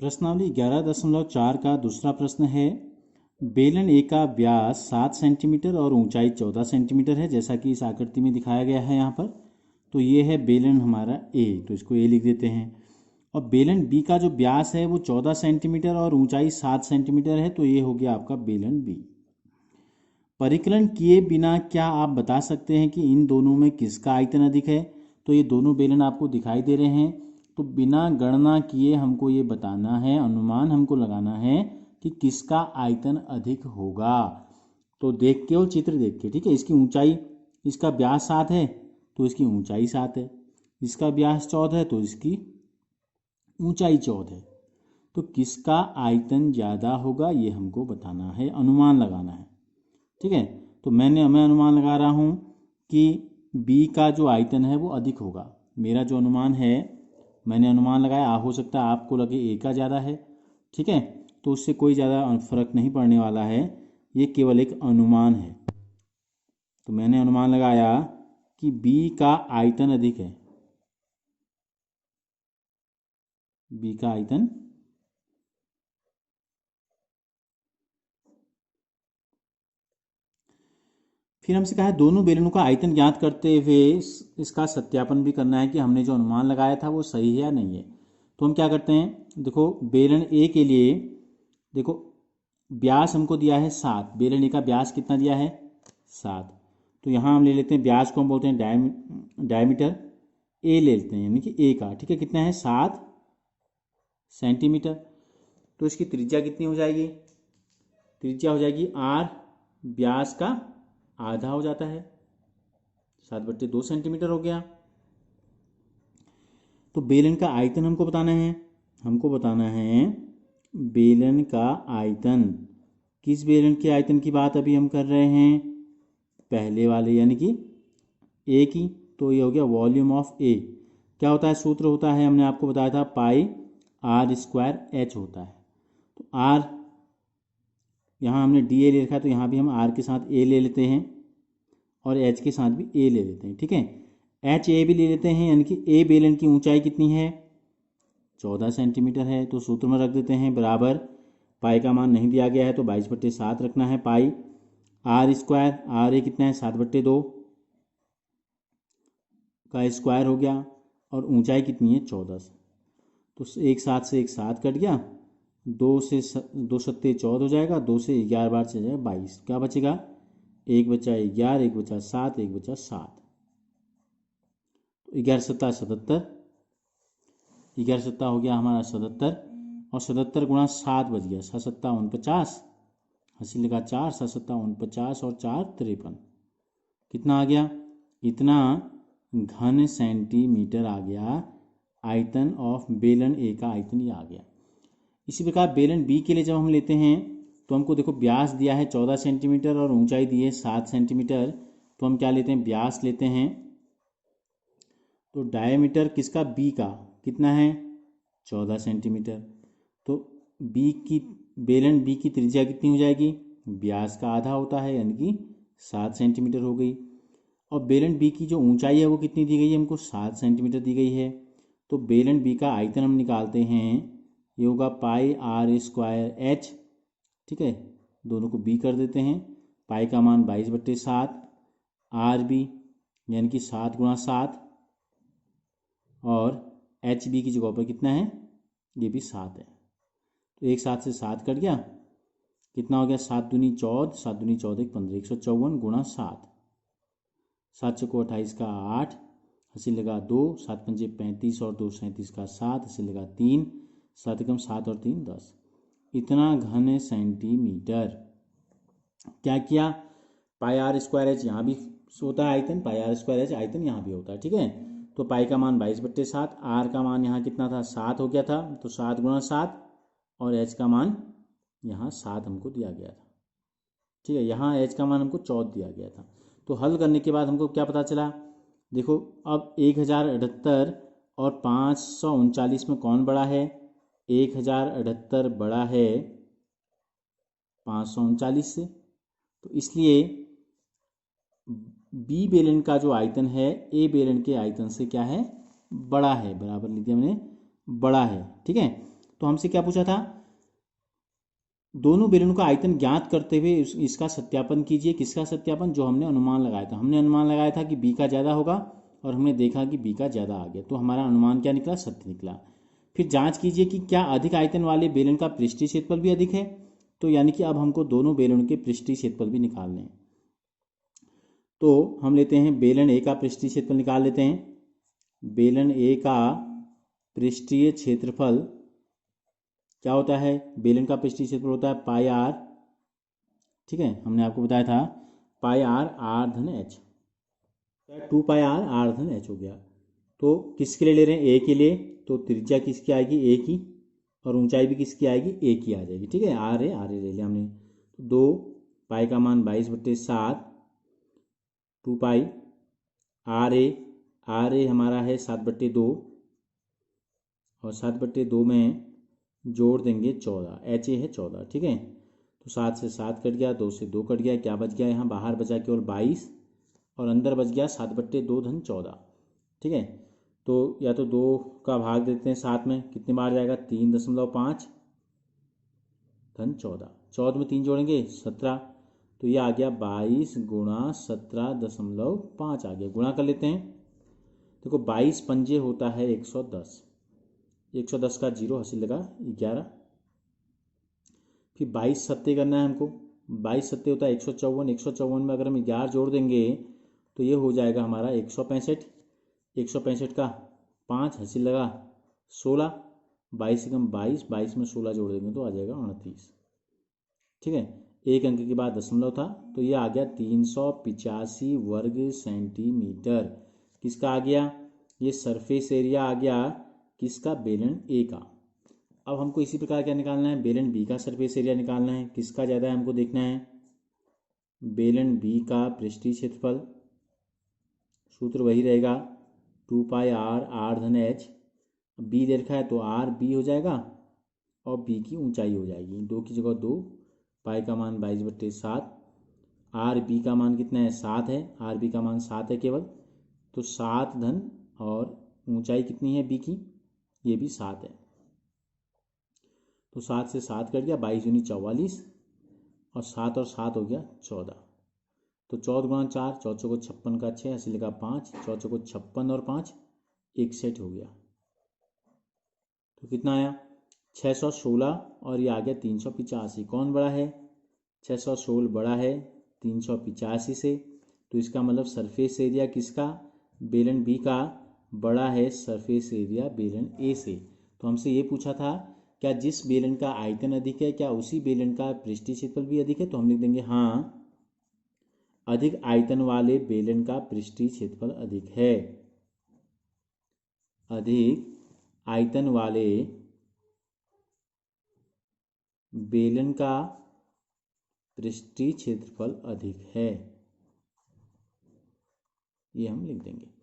प्रश्नावली 11.4 का दूसरा प्रश्न है। बेलन ए का व्यास 7 सेंटीमीटर और ऊंचाई 14 सेंटीमीटर है, जैसा कि इस आकृति में दिखाया गया है यहाँ पर। तो ये है बेलन हमारा ए, तो इसको ए लिख देते हैं। और बेलन बी का जो व्यास है वो 14 सेंटीमीटर और ऊंचाई 7 सेंटीमीटर है, तो ये हो गया आपका बेलन बी। परिकलन किए बिना क्या आप बता सकते हैं कि इन दोनों में किसका आयतन अधिक है? तो ये दोनों बेलन आपको दिखाई दे रहे हैं, तो बिना गणना किए हमको ये बताना है, अनुमान हमको लगाना है कि किसका आयतन अधिक होगा। तो देख के और चित्र देख के, ठीक है। इसकी ऊंचाई, इसका व्यास 7 है तो इसकी ऊंचाई 7 है, इसका व्यास 14 है तो इसकी ऊंचाई 14 है। तो किसका आयतन ज़्यादा होगा ये हमको बताना है, अनुमान लगाना है, ठीक है। तो मैं अनुमान लगा रहा हूँ कि बी का जो आयतन है वो अधिक होगा। मेरा जो अनुमान है, मैंने अनुमान लगाया, हो सकता है आपको लगे ए का ज़्यादा है, ठीक है। तो उससे कोई ज़्यादा फर्क नहीं पड़ने वाला है, ये केवल एक अनुमान है। तो मैंने अनुमान लगाया कि बी का आयतन अधिक है, बी का आयतन फिर हमसे कहा है दोनों बेलनों का आयतन ज्ञात करते हुए इसका सत्यापन भी करना है कि हमने जो अनुमान लगाया था वो सही है या नहीं है। तो हम क्या करते हैं, देखो बेलन ए के लिए देखो व्यास हमको दिया है 7, बेलन ए का व्यास कितना दिया है 7। तो यहाँ हम ले लेते हैं व्यास को, हम बोलते हैं डायमीटर, ए ले लेते हैं यानी कि ए का, ठीक है। कितना है 7 सेंटीमीटर। तो इसकी त्रिज्या कितनी हो जाएगी, त्रिज्या हो जाएगी आर, व्यास का आधा हो जाता है, 7/2 सेंटीमीटर हो गया। तो बेलन का आयतन हमको बताना है, हमको बताना है बेलन का आयतन। किस बेलन के आयतन की बात अभी हम कर रहे हैं, पहले वाले यानी कि ए की। तो ये हो गया वॉल्यूम ऑफ ए। क्या होता है, सूत्र होता है, हमने आपको बताया था, पाई आर स्क्वायर एच होता है। तो आर, यहाँ हमने डी ए ले रखा है, तो यहाँ भी हम आर के साथ ए ले लेते हैं और एच के साथ भी ए ले लेते हैं, ठीक है। एच ए भी ले लेते हैं, यानी कि ए बेलन की ऊंचाई कितनी है 14 सेंटीमीटर है। तो सूत्र में रख देते हैं बराबर, पाई का मान नहीं दिया गया है तो 22/7 रखना है, पाई आर स्क्वायर, आर ए कितना है 7/2 का स्क्वायर हो गया, और ऊंचाई कितनी है 14। तो एक 7 से एक 7 कट गया, 2 से 2 सत्ते 14 हो जाएगा, 2 से 11 बार चल जाएगा 22, क्या बचेगा, एक बचा 11, एक बचा 7, एक बचा 7। तो 11 सत्ता 77, 11 सत्ता हो गया हमारा 77, और 77 गुणा 7 बच गया, 7 सत्ता 49, हंसी लगा 4, 7 सत्ता 49 और 4 53। कितना आ गया, इतना घन सेंटीमीटर आ गया आयतन ऑफ बेलन ए का आयतन ये आ गया। इसी प्रकार बेलन बी के लिए जब हम लेते हैं तो हमको देखो व्यास दिया है 14 सेंटीमीटर और ऊंचाई दी है 7 सेंटीमीटर। तो हम क्या लेते हैं, व्यास लेते हैं। तो डायमीटर किसका, बी का कितना है 14 सेंटीमीटर। तो बी की, बेलन बी की त्रिज्या कितनी हो जाएगी, व्यास का आधा होता है यानी कि 7 सेंटीमीटर हो गई। और बेलन बी की जो ऊंचाई है वो कितनी दी गई है हमको, 7 सेंटीमीटर दी गई है। तो बेलन बी का आयतन हम निकालते हैं, ये होगा पाई आर स्क्वायर एच, ठीक है। दोनों को बी कर देते हैं, पाई का मान 22/7, आर बी यानी कि 7 गुणा 7, और एच बी की जगह पर कितना है, ये भी 7 है। तो एक 7 से 7 कट गया, कितना हो गया, 7 दूनी 14, 7 दूनी 14 15, 154 गुणा 7, 7 चौको 28 का 8, हंसी लगा 2, 7 पंजे 35 और 2 37 का 7, हंसी लगा 3, 7 एकम 7 और 3 10। इतना घन सेंटीमीटर। क्या किया, पाई आर स्क्वायर एच यहाँ भी होता है आयतन, पाई आर स्क्वायर एच आयतन यहाँ भी होता है, ठीक है। तो पाई का मान 22/7, आर का मान यहाँ कितना था 7 हो गया था, तो 7 गुणा 7, और एच का मान यहाँ 7 हमको दिया गया था, ठीक है। यहाँ एच का मान हमको 14 दिया गया था। तो हल करने के बाद हमको क्या पता चला, देखो अब 1078 और 539 में कौन बड़ा है, 1078 बड़ा है 539 से। तो इसलिए बी बेलन का जो आयतन है ए बेलन के आयतन से क्या है, बड़ा है, बराबर लिख दिया मैंने, बड़ा है, ठीक है। तो हमसे क्या पूछा था, दोनों बेलनों का आयतन ज्ञात करते हुए इसका सत्यापन कीजिए। किसका सत्यापन, जो हमने अनुमान लगाया था। हमने अनुमान लगाया था कि बी का ज़्यादा होगा और हमने देखा कि बी का ज़्यादा आ गया, तो हमारा अनुमान क्या निकला, सत्य निकला। फिर जांच कीजिए कि क्या अधिक आयतन वाले बेलन का पृष्ठीय क्षेत्रफल भी अधिक है। तो यानी कि अब हमको दोनों बेलनों के पृष्ठीय क्षेत्रफल भी निकालने हैं। तो हम लेते हैं बेलन ए का पृष्ठीय क्षेत्रफल निकाल लेते हैं। बेलन ए का पृष्ठीय क्षेत्रफल क्या होता है, बेलन का पृष्ठीय क्षेत्रफल होता है पाई आर, ठीक है, हमने आपको बताया था पाई आर आर धन एच, 2 पाई आर आर धन एच हो गया। तो किसके लिए ले रहे हैं, ए के लिए, तो त्रिज्या किसकी आएगी, ए की, और ऊंचाई भी किसकी आएगी, ए की आ जाएगी, ठीक है, आर ए ले लिया हमने। तो 2 पाई का मान 22/7, 2 पाई आर ए हमारा है 7/2, और 7/2 में जोड़ देंगे 14, एच ए है 14, ठीक है। तो 7 से 7 कट गया, 2 से 2 कट गया, क्या बच गया, यहाँ बाहर बचा केवल 22 और अंदर बच गया 7/2 धन 14, ठीक है। तो या तो 2 का भाग देते हैं 7 में, कितने बार जाएगा, 3.5 धन 14, 14 में 3 जोड़ेंगे 17, तो ये आ गया 22 गुणा 17.5 आ गया। गुणा कर लेते हैं, देखो 22 पंजे होता है 110, 110 का 0 हासिल लगा 11, फिर 22 सत्ते करना है हमको, 22 सत्ते होता है 154, 154 में अगर हम 11 जोड़ देंगे तो ये हो जाएगा हमारा 165, 165 का 5 हासिल लगा 16, 22 से कम 22, 22 में 16 जोड़ देंगे तो आ जाएगा 38, ठीक है। एक अंक के बाद दशमलव था, तो ये आ गया 385 वर्ग सेंटीमीटर। किसका आ गया, ये सरफेस एरिया आ गया किसका, बेलन ए का। अब हमको इसी प्रकार क्या निकालना है, बेलन बी का सरफेस एरिया निकालना है। किसका ज़्यादा है हमको देखना है, बेलन बी का पृष्ठीय क्षेत्रफल, सूत्र वही रहेगा 2 पाई आर आर धन एच, बी दे रखा है तो आर बी हो जाएगा और बी की ऊंचाई हो जाएगी, 2 की जगह 2, पाई का मान 22/7, आर बी का मान कितना है 7 है, आर बी का मान 7 है केवल, तो 7 धन और ऊंचाई कितनी है बी की, ये भी 7 है, तो 7 से 7 कट गया, 22 दूनी 44 और 7 और 7 हो गया 14, तो 14 गुणा 4, 4 चौको 56 का 6 हासिल का 5, 4 चौको 56 और 5 61 हो गया, तो कितना आया 616 और ये आ गया 385। कौन बड़ा है, 616 बड़ा है 385 से, तो इसका मतलब सरफेस एरिया किसका, बेलन बी का बड़ा है सरफेस एरिया बेलन ए से। तो हमसे ये पूछा था क्या जिस बेलन का आयतन अधिक है क्या उसी बेलन का पृष्ठीय क्षेत्रफल भी अधिक है, तो हम लिख देंगे हाँ, अधिक आयतन वाले बेलन का पृष्ठीय क्षेत्रफल अधिक है, अधिक आयतन वाले बेलन का पृष्ठीय क्षेत्रफल अधिक है, ये हम लिख देंगे।